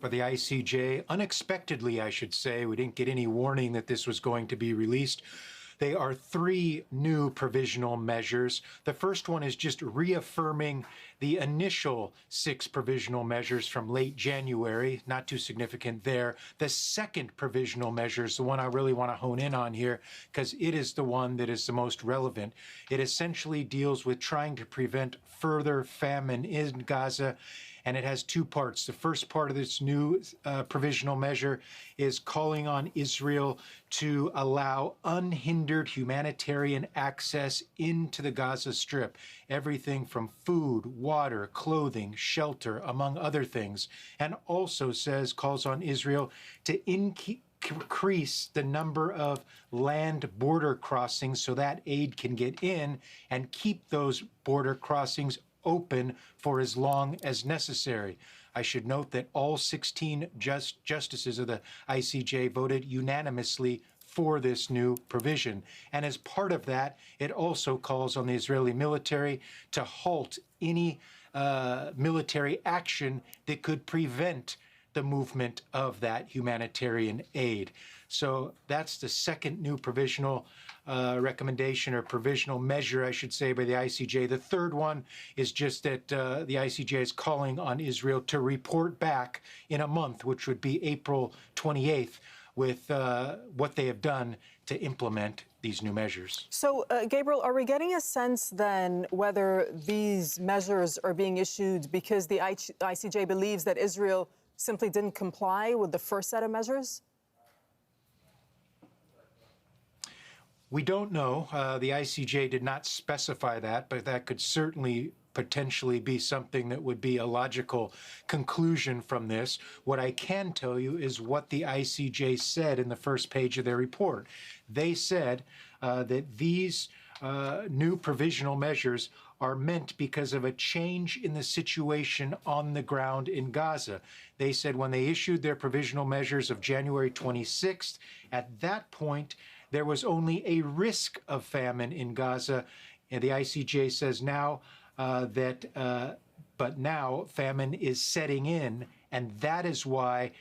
For the ICJ, unexpectedly, I should say, we didn't get any warning that this was going to be released. They are three new provisional measures. The first one is just reaffirming the initial 6 provisional measures from late January, not too significant there. The second provisional measure is the one I really want to hone in on here because it is the one that is the most relevant. It essentially deals with trying to prevent further famine in Gaza, and it has 2 parts. The first part of this new provisional measure is calling on Israel to allow unhindered humanitarian access into the Gaza Strip. Everything from food, water, clothing, shelter, among other things. And also calls on Israel to increase the number of land border crossings so that aid can get in and keep those border crossings open for as long as necessary. I should note that all 16 justices of the ICJ voted unanimously for this new provision. And as part of that, it also calls on the Israeli military to halt any military action that could prevent the movement of that humanitarian aid. So that's the second new provisional recommendation, or provisional measure, I should say, by the ICJ. The third one is just that the ICJ is calling on Israel to report back in a month, which would be April 28th, with what they have done to implement these new measures. So, Gabriel, are we getting a sense then whether these measures are being issued because the ICJ believes that Israel simply didn't comply with the first set of measures? We don't know. The ICJ did not specify that, but that could certainly potentially be something that would be a logical conclusion from this. What I can tell you is what the ICJ said in the first page of their report. They said that these new provisional measures are meant because of a change in the situation on the ground in Gaza. They said when they issued their provisional measures of January 26th, at that point, there was only a risk of famine in Gaza. And the ICJ says now but now famine is setting in, and that is why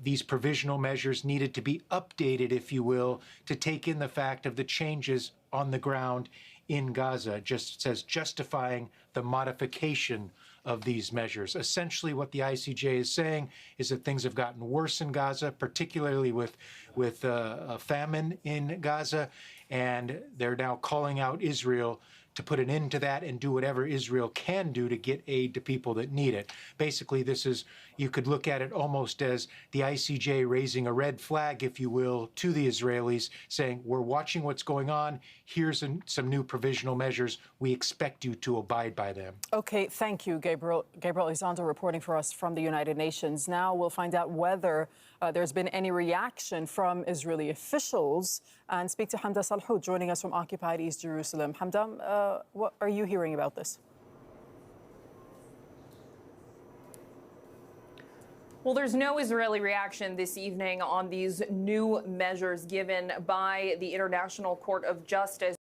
these provisional measures needed to be updated, if you will, to take in the fact of the changes on the ground in Gaza. Just says justifying the modification of these measures. Essentially, what the ICJ is saying is that things have gotten worse in Gaza, particularly with famine in Gaza, and they're now calling out Israel to put an end to that and do whatever Israel can do to get aid to people that need it. Basically, this is, you could look at it almost as the ICJ raising a red flag, if you will, to the Israelis, saying, we're watching what's going on. Here's some new provisional measures. We expect you to abide by them. Okay, thank you, Gabriel. Gabriel Elizondo reporting for us from the United Nations. Now we'll find out whether there's been any reaction from Israeli officials and speak to Hamda Salhoud, joining us from occupied East Jerusalem. Hamda, what are you hearing about this? Well, there's no Israeli reaction this evening on these new measures given by the International Court of Justice.